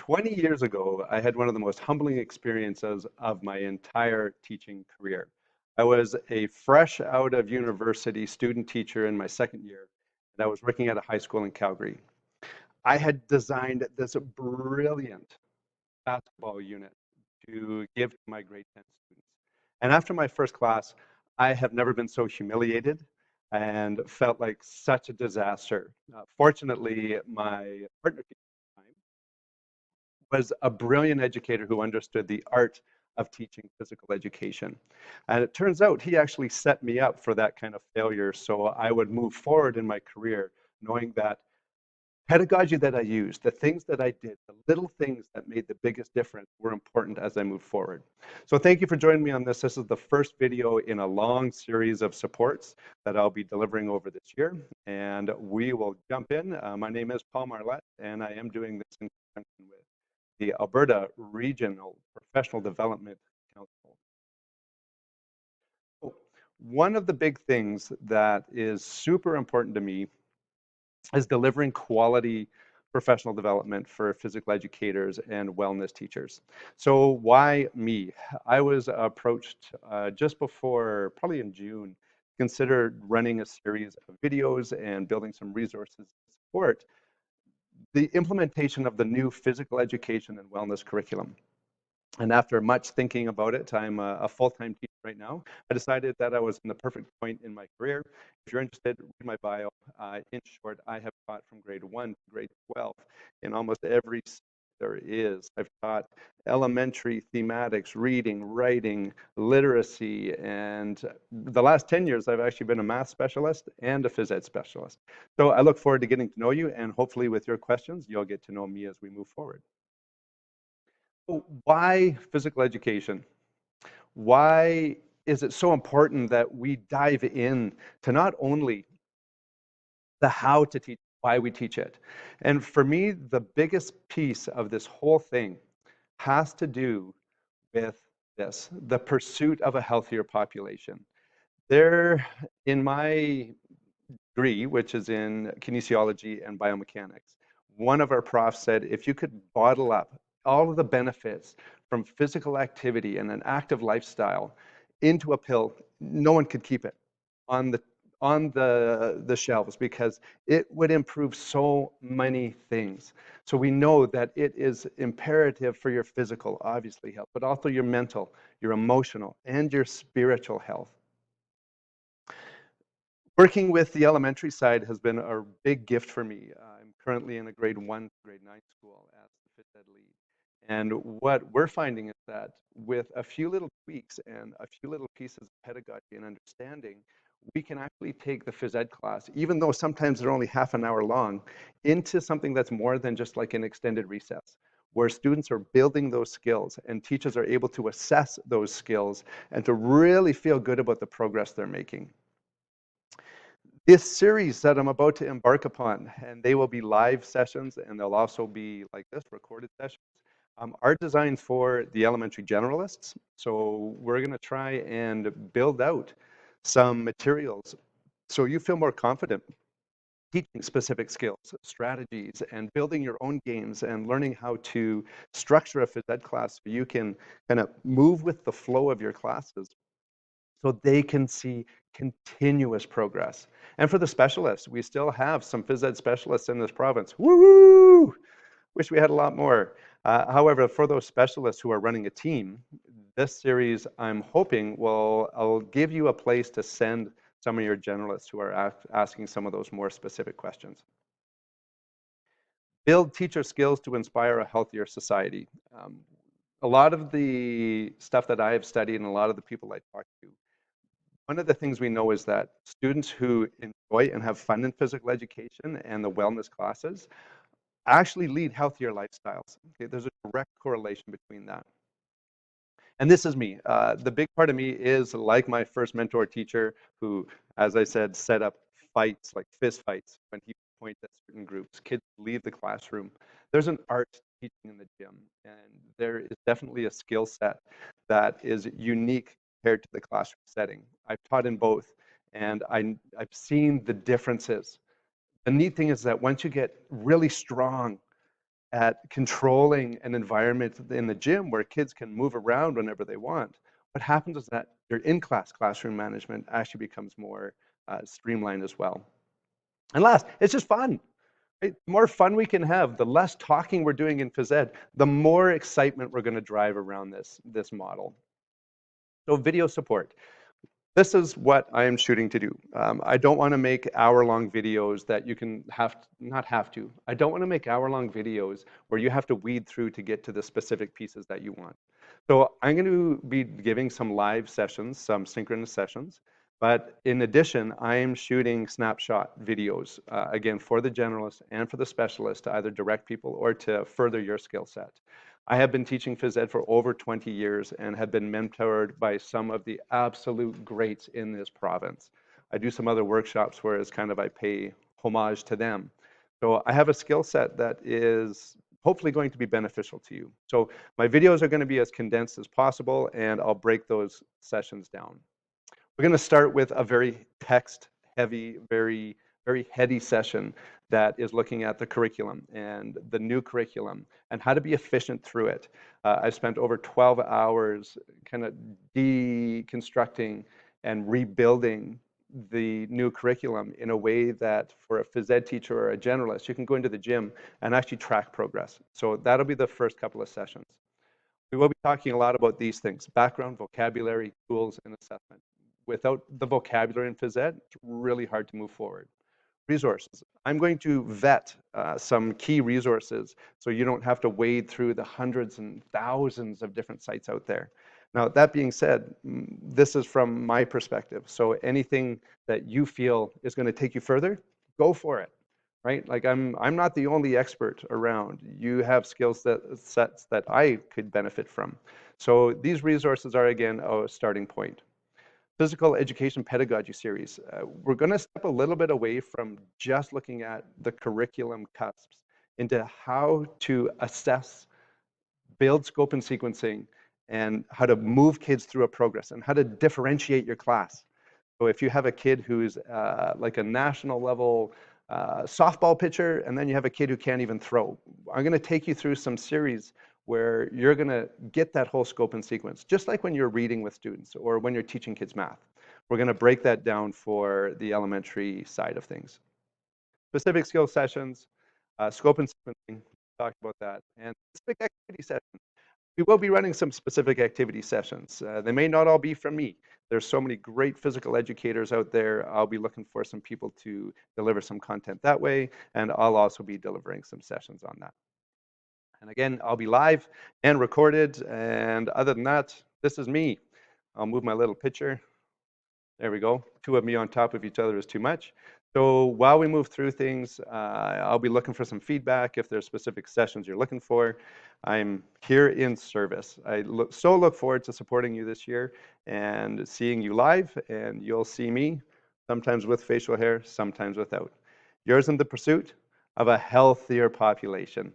20 years ago, I had one of the most humbling experiences of my entire teaching career. I was a fresh out of university student teacher in my second year, and I was working at a high school in Calgary. I had designed this brilliant basketball unit to give to my grade 10 students. And after my first class, I have never been so humiliated and felt like such a disaster. Fortunately, my partner at the time was a brilliant educator who understood the art of teaching physical education. And it turns out he actually set me up for that kind of failure so I would move forward in my career knowing that pedagogy that I used, the things that I did, the little things that made the biggest difference were important as I moved forward. So thank you for joining me on this. This is the first video in a long series of supports that I'll be delivering over this year. And we will jump in. My name is Paul Marlette, and I am doing this in conjunction with the Alberta Regional Professional Development Council. So one of the big things that is super important to me is delivering quality professional development for physical educators and wellness teachers. So why me? I was approached just before, probably in June, considered running a series of videos and building some resources to support the implementation of the new physical education and wellness curriculum. And after much thinking about it, I'm a full-time teacher right now. I decided that I was in the perfect point in my career. If you're interested, read my bio. In short, I have taught from grade 1 to grade 12 in almost every there is. I've taught elementary thematics, reading, writing, literacy, and the last 10 years I've actually been a math specialist and a phys ed specialist. So I look forward to getting to know you, and hopefully with your questions, you'll get to know me as we move forward. So why physical education? Why is it so important that we dive in to not only the how to teach, why we teach it? And for me, the biggest piece of this whole thing has to do with this, the pursuit of a healthier population. There, in my degree, which is in kinesiology and biomechanics, one of our profs said if you could bottle up all of the benefits from physical activity and an active lifestyle into a pill, no one could keep it on the shelves because it would improve so many things. So we know that it is imperative for your physical, obviously, health, but also your mental, your emotional, and your spiritual health. Working with the elementary side has been a big gift for me. I'm currently in a grade 1 to grade 9 school as the phys ed lead. And what we're finding is that with a few little tweaks and a few little pieces of pedagogy and understanding, we can actually take the phys ed class, even though sometimes they're only half an hour long, into something that's more than just like an extended recess, where students are building those skills and teachers are able to assess those skills and to really feel good about the progress they're making. This series that I'm about to embark upon, and they will be live sessions and they'll also be like this, recorded sessions, are designed for the elementary generalists. So we're going to try and build out some materials so you feel more confident teaching specific skills, strategies, and building your own games and learning how to structure a phys ed class so you can kind of move with the flow of your classes so they can see continuous progress. And for the specialists, we still have some phys ed specialists in this province. Woo! Wish we had a lot more. However, for those specialists who are running a team, this series, I'm hoping, I'll give you a place to send some of your generalists who are asking some of those more specific questions. Build teacher skills to inspire a healthier society. A lot of the stuff that I have studied and a lot of the people I talk to, one of the things we know is that students who enjoy and have fun in physical education and the wellness classes actually lead healthier lifestyles. Okay, there's a direct correlation between that. And this is me. The big part of me is like my first mentor teacher who, as I said, set up fights, like fist fights, when he would point at certain groups. Kids leave the classroom. There's an art to teaching in the gym, and there is definitely a skill set that is unique compared to the classroom setting. I've taught in both, and I've seen the differences. The neat thing is that once you get really strong at controlling an environment in the gym where kids can move around whenever they want, what happens is that your in-class classroom management actually becomes more streamlined as well. And last, it's just fun. Right? The more fun we can have, the less talking we're doing in phys ed, the more excitement we're going to drive around this model. So video support. This is what I am shooting to do. I don't want to make hour-long videos that you can not have to. I don't want to make hour-long videos where you have to weed through to get to the specific pieces that you want. So I'm going to be giving some live sessions, some synchronous sessions. But in addition, I am shooting snapshot videos, again, for the generalist and for the specialist to either direct people or to further your skill set. I have been teaching phys ed for over 20 years and have been mentored by some of the absolute greats in this province. I do some other workshops where it's kind of I pay homage to them. So I have a skill set that is hopefully going to be beneficial to you. So my videos are going to be as condensed as possible, and I'll break those sessions down. We're going to start with a very text-heavy, very heady session that is looking at the curriculum and the new curriculum and how to be efficient through it. I've spent over 12 hours kind of deconstructing and rebuilding the new curriculum in a way that for a phys ed teacher or a generalist, you can go into the gym and actually track progress. So that'll be the first couple of sessions. We will be talking a lot about these things: background, vocabulary, tools, and assessment. Without the vocabulary in phys ed, it's really hard to move forward. Resources. I'm going to vet some key resources so you don't have to wade through the hundreds and thousands of different sites out there. Now, that being said, this is from my perspective. So anything that you feel is going to take you further, go for it, right? Like I'm not the only expert around. You have sets that I could benefit from. So these resources are, again, a starting point. Physical education pedagogy series. We're going to step a little bit away from just looking at the curriculum cusps into how to assess, build scope and sequencing, and how to move kids through a progress and how to differentiate your class. So if you have a kid who's like a national level softball pitcher, and then you have a kid who can't even throw, I'm going to take you through some series where you're going to get that whole scope and sequence, just like when you're reading with students or when you're teaching kids math. We're going to break that down for the elementary side of things. Specific skill sessions, scope and sequencing, talked about that, and specific activity sessions. We will be running some specific activity sessions. They may not all be from me. There's so many great physical educators out there. I'll be looking for some people to deliver some content that way, and I'll also be delivering some sessions on that. And again, I'll be live and recorded, and other than that, this is me. I'll move my little picture. There we go. Two of me on top of each other is too much. So while we move through things, I'll be looking for some feedback if there's specific sessions you're looking for. I'm here in service. I look forward to supporting you this year and seeing you live, and you'll see me, sometimes with facial hair, sometimes without. Yours in the pursuit of a healthier population.